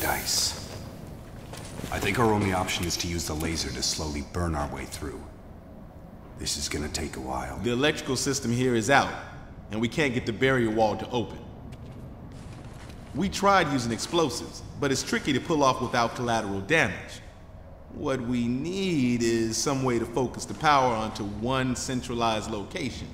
dice. I think our only option is to use the laser to slowly burn our way through. This is gonna take a while. The electrical system here is out, and we can't get the barrier wall to open. We tried using explosives, but it's tricky to pull off without collateral damage. What we need is some way to focus the power onto one centralized location.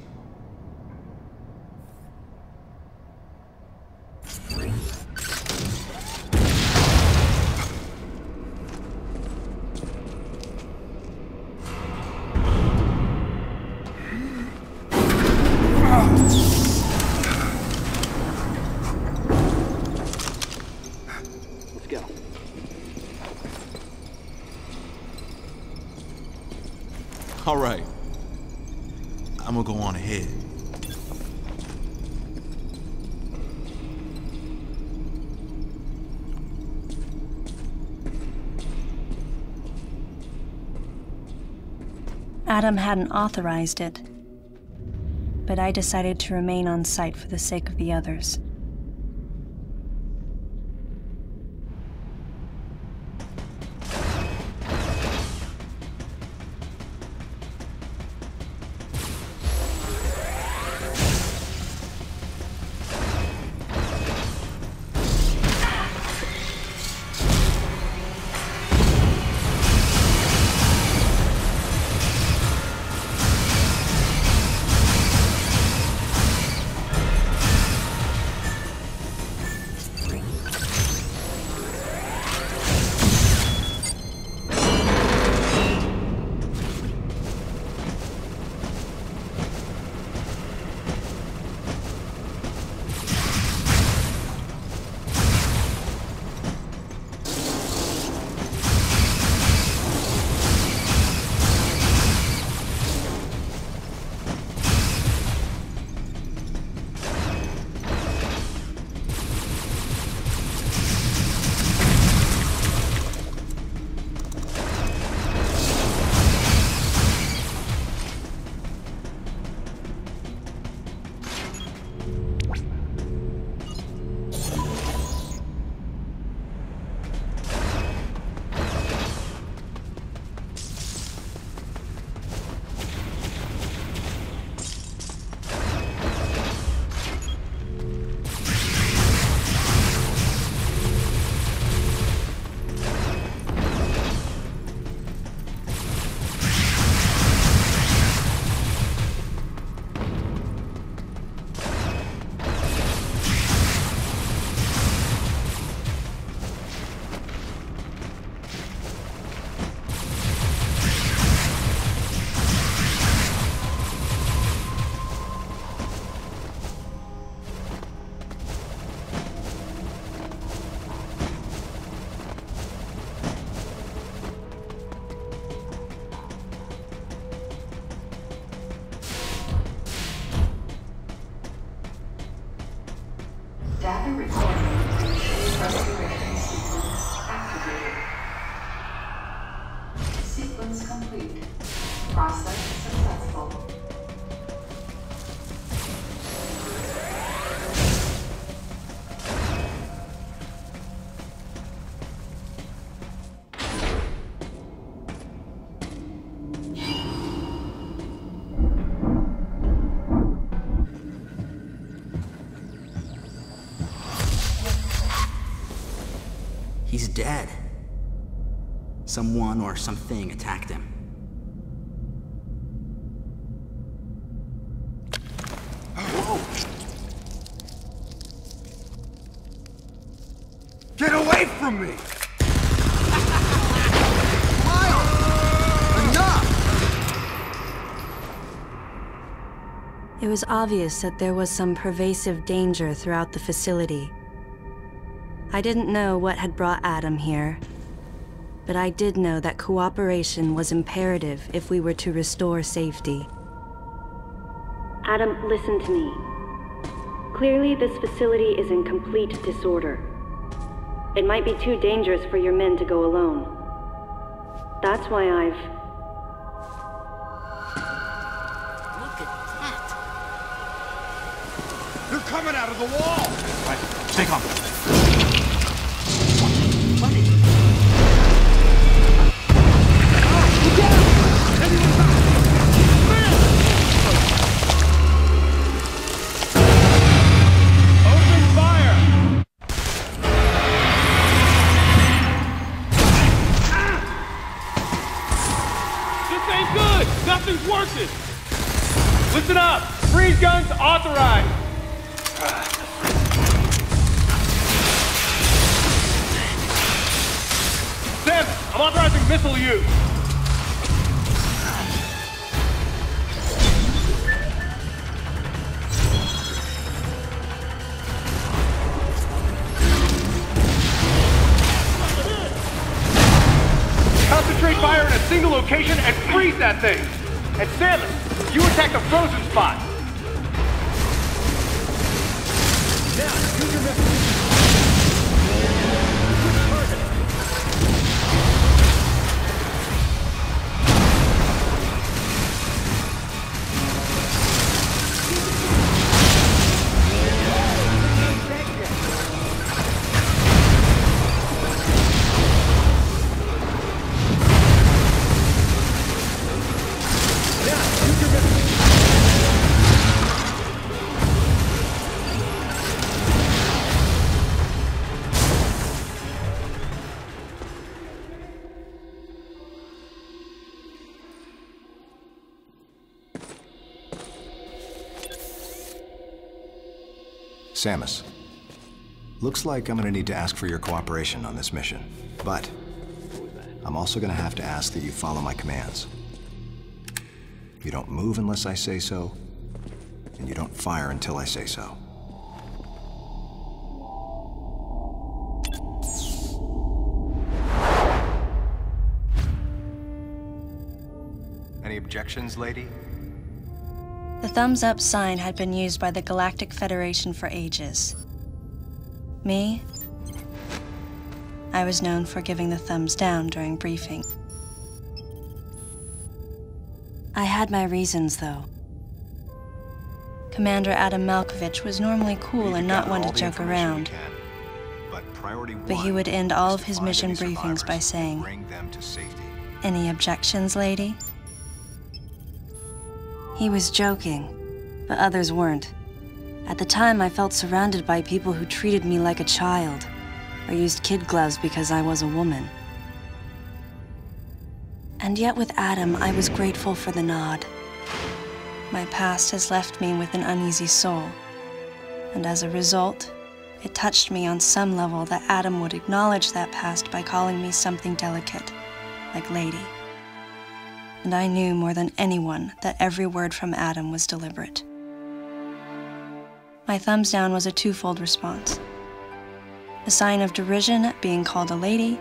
All right, I'm gonna go on ahead. Adam hadn't authorized it, but I decided to remain on site for the sake of the others. Data recording restoration sequence activated. Sequence complete. Process successful. He's dead. Someone or something attacked him. Whoa! Get away from me! It was obvious that there was some pervasive danger throughout the facility. I didn't know what had brought Adam here, but I did know that cooperation was imperative if we were to restore safety. Adam, listen to me. Clearly, this facility is in complete disorder. It might be too dangerous for your men to go alone. That's why I've... Look at that! They're coming out of the wall! Right, stay calm. ride. Sam, I'm authorizing missile use. Concentrate fire in a single location and freeze that thing. And Samus, you attack the frozen spot. Now, use your missile. Samus, looks like I'm gonna need to ask for your cooperation on this mission, but I'm also gonna have to ask that you follow my commands. You don't move unless I say so, and you don't fire until I say so. Any objections, lady? The thumbs up sign had been used by the Galactic Federation for ages. Me? I was known for giving the thumbs down during briefing. I had my reasons, though. Commander Adam Malkovich was normally cool and not one to joke around. But he would end all of his mission briefings by saying, "Any objections, lady?" He was joking, but others weren't. At the time, I felt surrounded by people who treated me like a child, or used kid gloves because I was a woman. And yet with Adam, I was grateful for the nod. My past has left me with an uneasy soul, and as a result, it touched me on some level that Adam would acknowledge that past by calling me something delicate, like lady. And I knew more than anyone that every word from Adam was deliberate. My thumbs down was a twofold response. A sign of derision at being called a lady,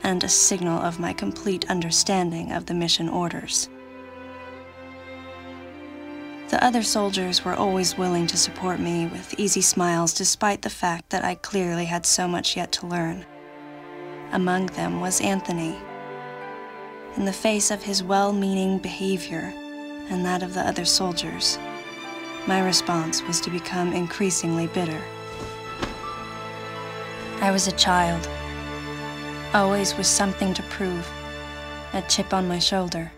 and a signal of my complete understanding of the mission orders. The other soldiers were always willing to support me with easy smiles despite the fact that I clearly had so much yet to learn. Among them was Anthony. In the face of his well-meaning behavior and that of the other soldiers, my response was to become increasingly bitter. I was a child, always with something to prove, a chip on my shoulder.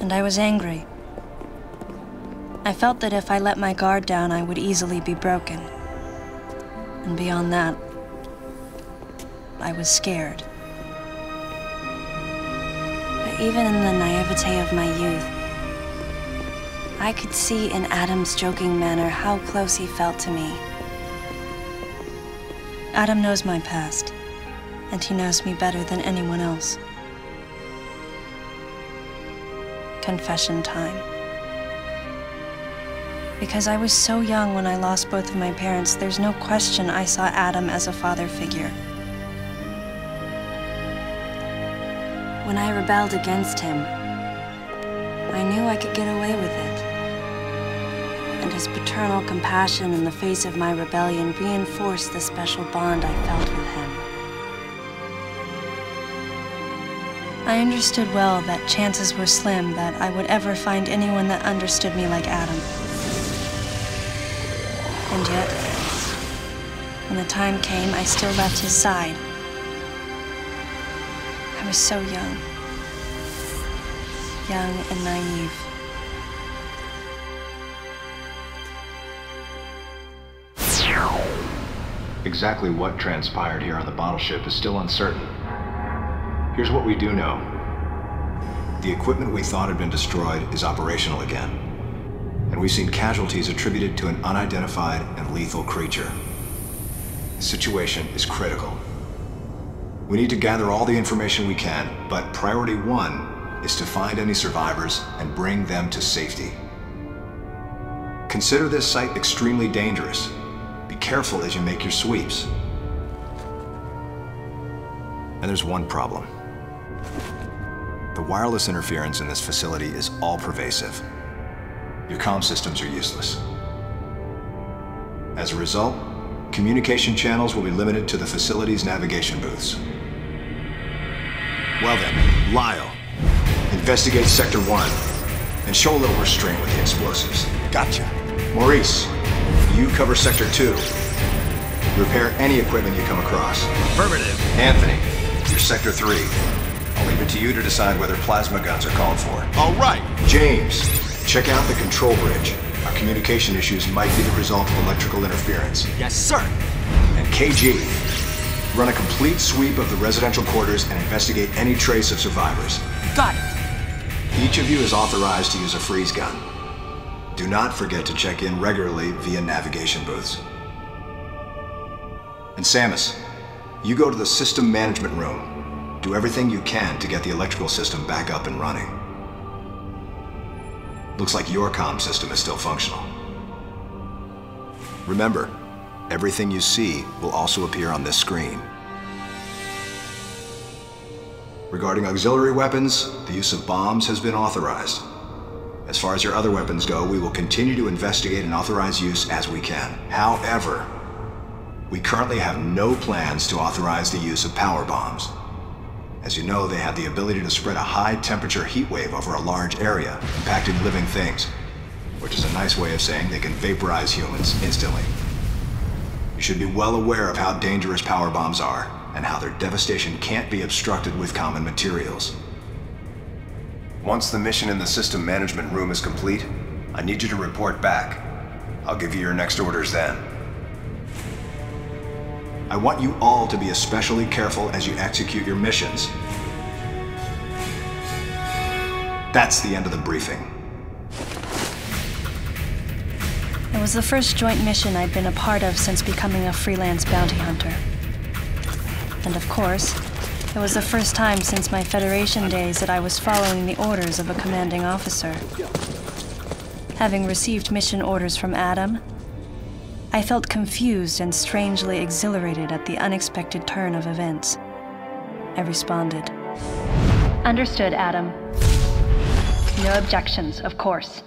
And I was angry. I felt that if I let my guard down, I would easily be broken. And beyond that, I was scared. But even in the naivete of my youth, I could see in Adam's joking manner how close he felt to me. Adam knows my past, and he knows me better than anyone else. Confession time. Because I was so young when I lost both of my parents, there's no question I saw Adam as a father figure. When I rebelled against him, I knew I could get away with it. And his paternal compassion in the face of my rebellion reinforced the special bond I felt with him. I understood well that chances were slim that I would ever find anyone that understood me like Adam. And yet, when the time came, I still left his side. I was so young and naive. Exactly what transpired here on the bottle ship is still uncertain. Here's what we do know. The equipment we thought had been destroyed is operational again. And and we've seen casualties attributed to an unidentified and lethal creature. The situation is critical. We need to gather all the information we can, but priority one is to find any survivors and bring them to safety. Consider this site extremely dangerous. Be careful as you make your sweeps. And there's one problem. The wireless interference in this facility is all-pervasive. Your comm systems are useless. As a result, communication channels will be limited to the facility's navigation booths. Well then, Lyle, investigate Sector 1 and show a little restraint with the explosives. Gotcha. Maurice, you cover Sector 2. Repair any equipment you come across. Affirmative. Anthony, you're Sector 3. I'll leave it to you to decide whether plasma guns are called for. All right. James, check out the control bridge. Our communication issues might be the result of electrical interference. Yes, sir. And KG, run a complete sweep of the residential quarters and investigate any trace of survivors. Got it. Each of you is authorized to use a freeze gun. Do not forget to check in regularly via navigation booths. And Samus, you go to the system management room. Do everything you can to get the electrical system back up and running. Looks like your comm system is still functional. Remember, everything you see will also appear on this screen. Regarding auxiliary weapons, the use of bombs has been authorized. As far as your other weapons go, we will continue to investigate and authorize use as we can. However, we currently have no plans to authorize the use of power bombs. As you know, they have the ability to spread a high-temperature heat wave over a large area, impacting living things, which is a nice way of saying they can vaporize humans instantly. You should be well aware of how dangerous power bombs are, and how their devastation can't be obstructed with common materials. Once the mission in the system management room is complete, I need you to report back. I'll give you your next orders then. I want you all to be especially careful as you execute your missions. That's the end of the briefing. It was the first joint mission I'd been a part of since becoming a freelance bounty hunter. And of course, it was the first time since my Federation days that I was following the orders of a commanding officer. Having received mission orders from Adam, I felt confused and strangely exhilarated at the unexpected turn of events. I responded. Understood, Adam. No objections, of course.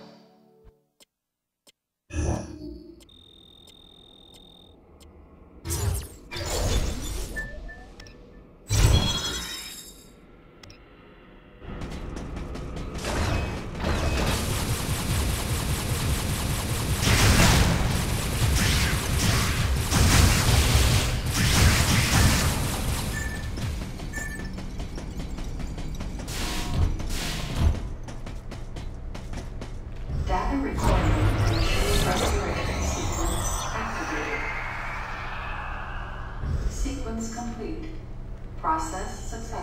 Data recording and restoration sequence activated. Sequence complete. Process successful.